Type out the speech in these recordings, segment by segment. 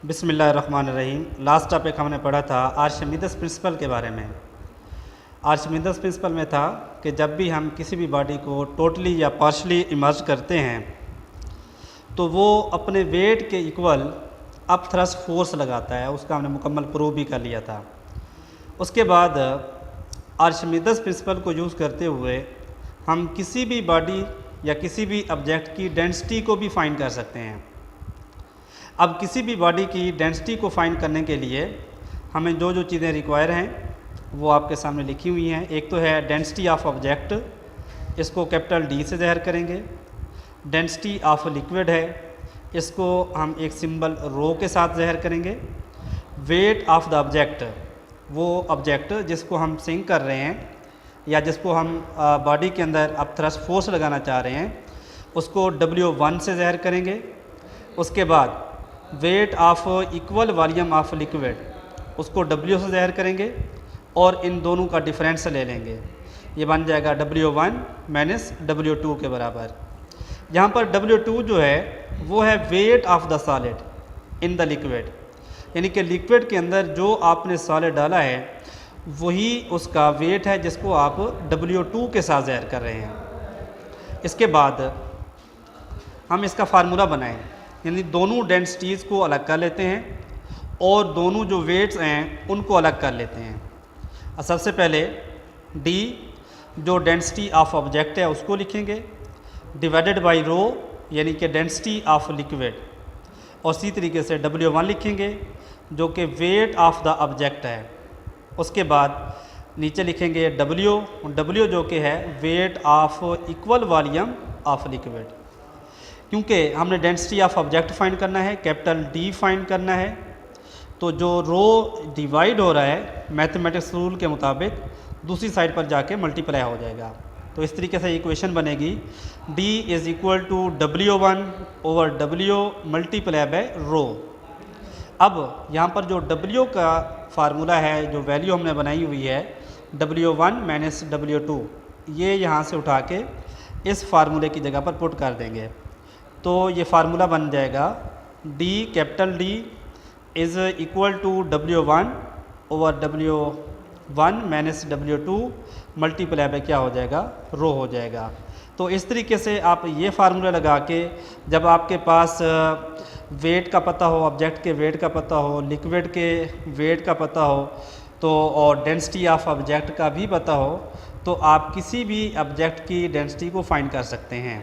बिस्मिल्लाहिर्रहमानिर्रहीम। Last topic हमने पढ़ा था आर्शिमिदस प्रिंसिपल के बारे में। आर्शिमिदस प्रिंसिपल में था कि जब भी हम किसी भी बॉडी को टोटली या पार्शली इमर्ज करते हैं तो वो अपने वेट के इक्वल अप थ्रस्ट फोर्स लगाता है। उसका हमने मुकम्मल प्रूव भी कर लिया था। उसके बाद आर्शिमिदस प्रिंसिपल को यूज़ करते हुए हम किसी भी बॉडी या किसी भी ऑब्जेक्ट की डेंसिटी को भी फाइंड कर सकते हैं। अब किसी भी बॉडी की डेंसिटी को फाइंड करने के लिए हमें जो जो चीज़ें रिक्वायर हैं वो आपके सामने लिखी हुई हैं। एक तो है डेंसिटी ऑफ ऑब्जेक्ट, इसको कैपिटल डी से ज़ाहिर करेंगे। डेंसिटी ऑफ लिक्विड है, इसको हम एक सिंबल रो के साथ ज़ाहिर करेंगे। वेट ऑफ द ऑब्जेक्ट, वो ऑब्जेक्ट जिसको हम सिंक कर रहे हैं या जिसको हम बॉडी के अंदर अब थ्रस्ट फोर्स लगाना चाह रहे हैं, उसको W1 से ज़ाहिर करेंगे। उसके बाद weight of equal volume of liquid, उसको W से ज़ाहिर करेंगे और इन दोनों का डिफरेंस ले लेंगे। ये बन जाएगा W1 माइनस W2 के बराबर। यहाँ पर W2 जो है वो है wait of the solid in the liquid, यानी कि लिक्विड के अंदर जो आपने सॉलिड डाला है वही उसका वेट है जिसको आप W2 के साथ ज़ाहिर कर रहे हैं। इसके बाद हम इसका फार्मूला बनाएं, यानी दोनों डेंसिटीज़ को अलग कर लेते हैं और दोनों जो वेट्स हैं उनको अलग कर लेते हैं। सबसे पहले D जो डेंसिटी ऑफ ऑब्जेक्ट है उसको लिखेंगे, डिवाइडेड बाय रो यानी कि डेंसिटी ऑफ लिक्विड, और इसी तरीके से W1 लिखेंगे जो कि वेट ऑफ द ऑब्जेक्ट है। उसके बाद नीचे लिखेंगे W जो कि है weight of equal volume of liquid. क्योंकि हमने डेंसिटी ऑफ ऑब्जेक्ट फाइंड करना है, कैपिटल D फाइंड करना है, तो जो रो डिवाइड हो रहा है मैथमेटिक्स रूल के मुताबिक दूसरी साइड पर जाके मल्टीप्लाई हो जाएगा। तो इस तरीके से इक्वेशन बनेगी D is equal to W1 over W multiply by rho. अब यहाँ पर जो W का फार्मूला है, जो वैल्यू हमने बनाई हुई है W1 माइनस W2, ये यहाँ से उठा के इस फार्मूले की जगह पर पुट कर देंगे। तो ये फार्मूला बन जाएगा D capital D is equal to W1 over W1 minus W2 multiply by क्या हो जाएगा, रो हो जाएगा। तो इस तरीके से आप ये फार्मूला लगा के जब आपके पास वेट का पता हो, ऑब्जेक्ट के वेट का पता हो, लिक्विड के वेट का पता हो तो और डेंसिटी ऑफ ऑब्जेक्ट का भी पता हो, तो आप किसी भी ऑब्जेक्ट की डेंसिटी को फाइंड कर सकते हैं।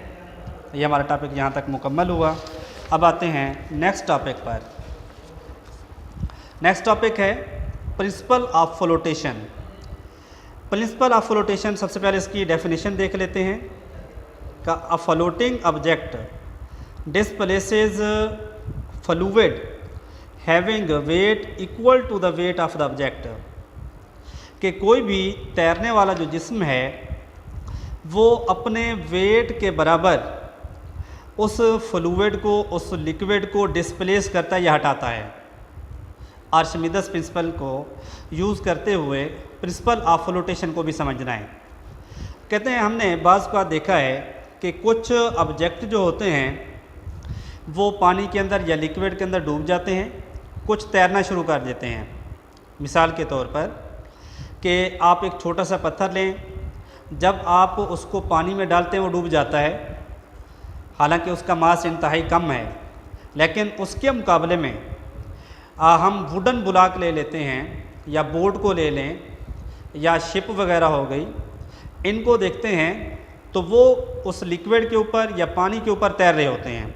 ये हमारा टॉपिक यहाँ तक मुकम्मल हुआ। अब आते हैं नेक्स्ट टॉपिक पर। नेक्स्ट टॉपिक है principle of flotation. Principle of flotation, सबसे पहले इसकी डेफिनेशन देख लेते हैं। का a floating object displaces fluid having weight equal to the weight of the object, कि कोई भी तैरने वाला जो जिस्म है वो अपने वेट के बराबर उस फ्लूइड को, उस लिक्विड को डिस्प्लेस करता है या हटाता है। आर्शिमिदस प्रिंसिपल को यूज़ करते हुए प्रिंसिपल ऑफ फ्लोटेशन को भी समझना है। कहते हैं हमने बाज़ का देखा है कि कुछ ऑब्जेक्ट जो होते हैं वो पानी के अंदर या लिक्विड के अंदर डूब जाते हैं, कुछ तैरना शुरू कर देते हैं। मिसाल के तौर पर कि आप एक छोटा सा पत्थर लें, जब आप उसको पानी में डालते हैं वो डूब जाता है, हालांकि उसका मास इंतहाई कम है, लेकिन उसके मुकाबले में हम वुडन ब्लॉक ले लेते हैं या बोट को ले लें या शिप वगैरह हो गई, इनको देखते हैं तो वो उस लिक्विड के ऊपर या पानी के ऊपर तैर रहे होते हैं।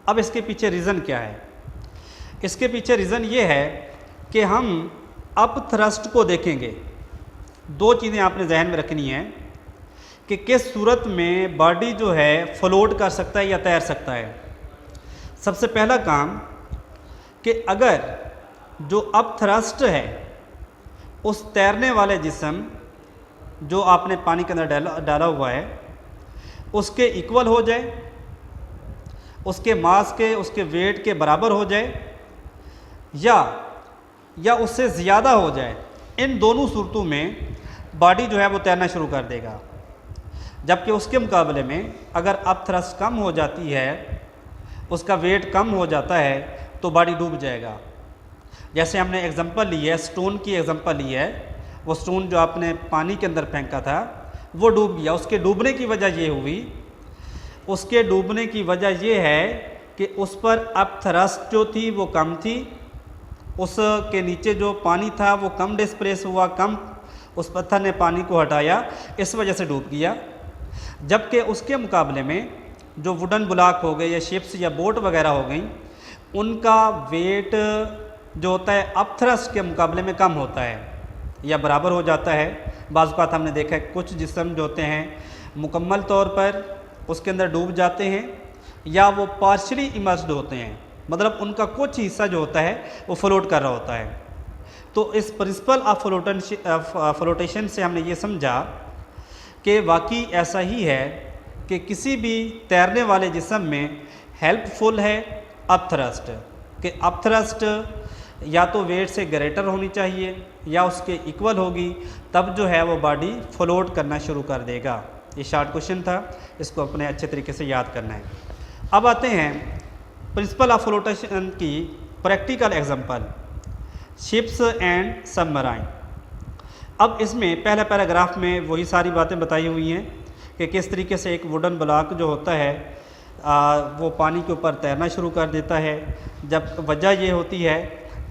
अब इसके पीछे रीज़न क्या है? इसके पीछे रीज़न ये है कि हम अप थ्रस्ट को देखेंगे। दो चीज़ें आपने जहन में रखनी है कि किस सूरत में बॉडी जो है फ्लोट कर सकता है या तैर सकता है। सबसे पहला काम कि अगर जो अप थ्रस्ट है उस तैरने वाले जिस्म जो आपने पानी के अंदर डाला हुआ है उसके इक्वल हो जाए, उसके मास के, उसके वेट के बराबर हो जाए या उससे ज़्यादा हो जाए, इन दोनों सूरतों में बॉडी जो है वो तैरना शुरू कर देगा। जबकि उसके मुकाबले में अगर अप थ्रस्ट कम हो जाती है, उसका वेट कम हो जाता है, तो बॉडी डूब जाएगा। जैसे हमने एग्जांपल ली है, स्टोन की एग्जांपल ली है, वो स्टोन जो आपने पानी के अंदर फेंका था वो डूब गया। उसके डूबने की वजह ये हुई, उसके डूबने की वजह ये है कि उस पर अप थ्रस्ट जो थी वो कम थी, उसके नीचे जो पानी था वो कम डिस्प्लेस हुआ, कम उस पत्थर ने पानी को हटाया, इस वजह से डूब गया। जबकि उसके मुकाबले में जो वुडन ब्लॉक हो गए या शिप्स या बोट वगैरह हो गई, उनका वेट जो होता है अप थ्रस्ट के मुकाबले में कम होता है या बराबर हो जाता है। बाज़ औक़ात हमने देखा है कुछ जिस्म जो होते हैं मुकम्मल तौर पर उसके अंदर डूब जाते हैं या वो पार्शली इमर्स्ड होते हैं, मतलब उनका कुछ हिस्सा जो होता है वो फ्लोट कर रहा होता है। तो इस प्रिंसिपल ऑफ फ्लोटेशन से हमने ये समझा कि वाकई ऐसा ही है कि किसी भी तैरने वाले जिस्म में हेल्पफुल है अप थ्रस्ट, कि अप थ्रस्ट या तो वेट से ग्रेटर होनी चाहिए या उसके इक्वल होगी, तब जो है वो बॉडी फ्लोट करना शुरू कर देगा। ये शॉर्ट क्वेश्चन था, इसको अपने अच्छे तरीके से याद करना है। अब आते हैं प्रिंसिपल ऑफ फ्लोटेशन की practical example, ships and submarine. अब इसमें पहला पैराग्राफ में वही सारी बातें बताई हुई हैं कि किस तरीके से एक वुडन ब्लॉक जो होता है वो पानी के ऊपर तैरना शुरू कर देता है। जब वजह ये होती है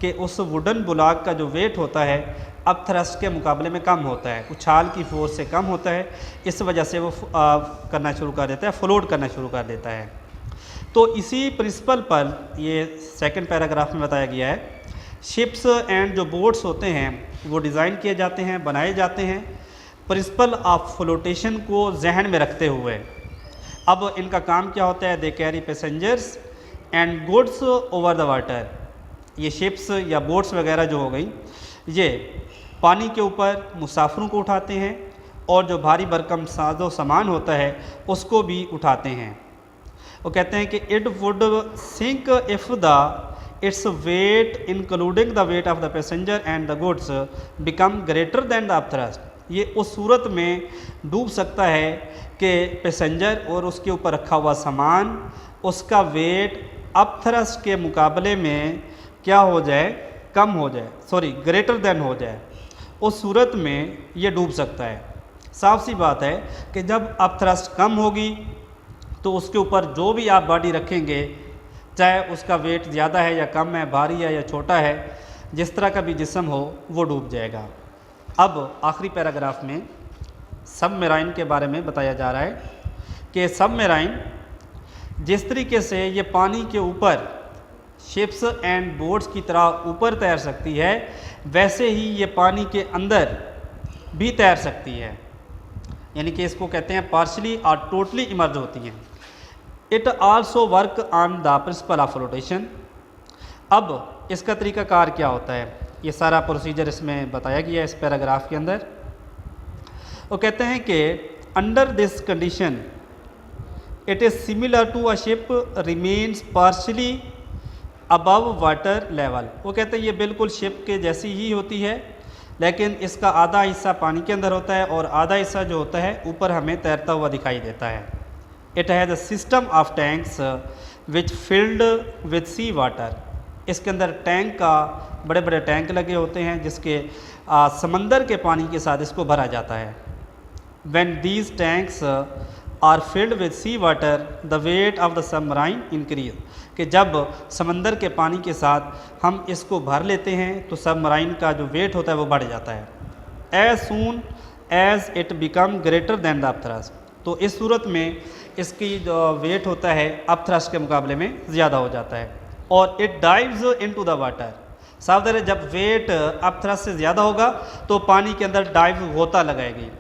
कि उस वुडन ब्लॉक का जो वेट होता है अप थ्रस्ट के मुकाबले में कम होता है, उछाल की फोर्स से कम होता है, इस वजह से वो करना शुरू कर देता है, फ्लोट करना शुरू कर देता है। तो इसी प्रिंसिपल पर ये सेकंड पैराग्राफ में बताया गया है, शिप्स एंड जो बोट्स होते हैं वो डिज़ाइन किए जाते हैं, बनाए जाते हैं प्रिंसिपल ऑफ फ्लोटेशन को जहन में रखते हुए। अब इनका काम क्या होता है, they carry passengers and goods over the water. ये शिप्स या बोट्स वगैरह जो हो गई, ये पानी के ऊपर मुसाफिरों को उठाते हैं और जो भारी भरकम साजो सामान होता है उसको भी उठाते हैं। वो कहते हैं कि it would sink if the it's weight including the weight of the passenger and the goods become greater than the up thrust. ये उस सूरत में डूब सकता है कि पैसेंजर और उसके ऊपर रखा हुआ सामान, उसका वेट अप थ्रस्ट के मुकाबले में क्या हो जाए, कम हो जाए, सॉरी ग्रेटर देन हो जाए, उस सूरत में ये डूब सकता है। साफ सी बात है कि जब अप थ्रस्ट कम होगी तो उसके ऊपर जो भी आप बॉडी रखेंगे, चाहे उसका वेट ज़्यादा है या कम है, भारी है या छोटा है, जिस तरह का भी जिस्म हो वो डूब जाएगा। अब आखिरी पैराग्राफ में सबमराइन के बारे में बताया जा रहा है कि सबमराइन जिस तरीके से ये पानी के ऊपर शिप्स एंड बोट्स की तरह ऊपर तैर सकती है, वैसे ही ये पानी के अंदर भी तैर सकती है, यानी कि इसको कहते हैं पार्शली और टोटली इमर्ज होती हैं। It also work on the principal of flotation. अब इसका तरीक़ाकार क्या होता है, ये सारा प्रोसीजर इसमें बताया गया है इस पैराग्राफ के अंदर। वो कहते हैं कि under this condition it is similar to a ship remains partially above water level. वो कहते हैं ये बिल्कुल शिप के जैसी ही होती है, लेकिन इसका आधा हिस्सा पानी के अंदर होता है और आधा हिस्सा जो होता है ऊपर हमें तैरता हुआ दिखाई देता है। It has a system of tanks which filled with sea water. इसके अंदर टैंक का बड़े बड़े टैंक लगे होते हैं जिसके समंदर के पानी के साथ इसको भरा जाता है। When these tanks are filled with sea water the weight of the submarine increase. कि जब समंदर के पानी के साथ हम इसको भर लेते हैं तो सबमराइन का जो वेट होता है वो बढ़ जाता है। As soon as it become greater than the up thrust. तो इस सूरत में इसकी जो वेट होता है अप थ्रस्ट के मुकाबले में ज़्यादा हो जाता है और it dives into the water. सावधान है, जब वेट अप थ्रस्ट से ज़्यादा होगा तो पानी के अंदर डाइव होता लगाएगी,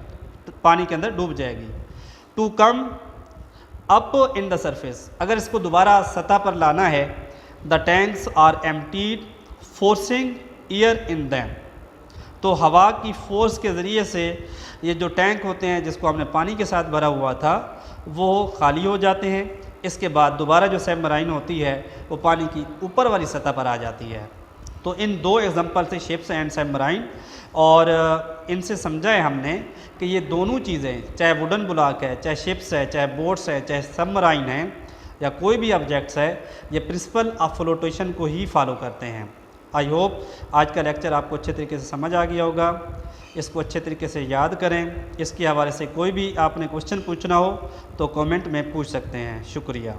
पानी के अंदर डूब जाएगी। To come up in the surface. अगर इसको दोबारा सतह पर लाना है, the tanks are emptied forcing air in them. तो हवा की फोर्स के ज़रिए से ये जो टैंक होते हैं जिसको हमने पानी के साथ भरा हुआ था वो खाली हो जाते हैं। इसके बाद दोबारा जो सबमराइन होती है वो पानी की ऊपर वाली सतह पर आ जाती है। तो इन दो एग्जांपल से शिप्स एंड सबमराइन, और इनसे समझा है हमने कि ये दोनों चीज़ें, चाहे वुडन ब्लॉक है, चाहे शिप्स है, चाहे बोट्स है, चाहे सबमराइन है, या कोई भी ऑब्जेक्ट्स है, ये प्रिंसिपल ऑफ फ्लोटेशन को ही फॉलो करते हैं। आई होप आज का लेक्चर आपको अच्छे तरीके से समझ आ गया होगा। इसको अच्छे तरीके से याद करें। इसके हवाले से कोई भी आपने क्वेश्चन पूछना हो तो कमेंट में पूछ सकते हैं। शुक्रिया।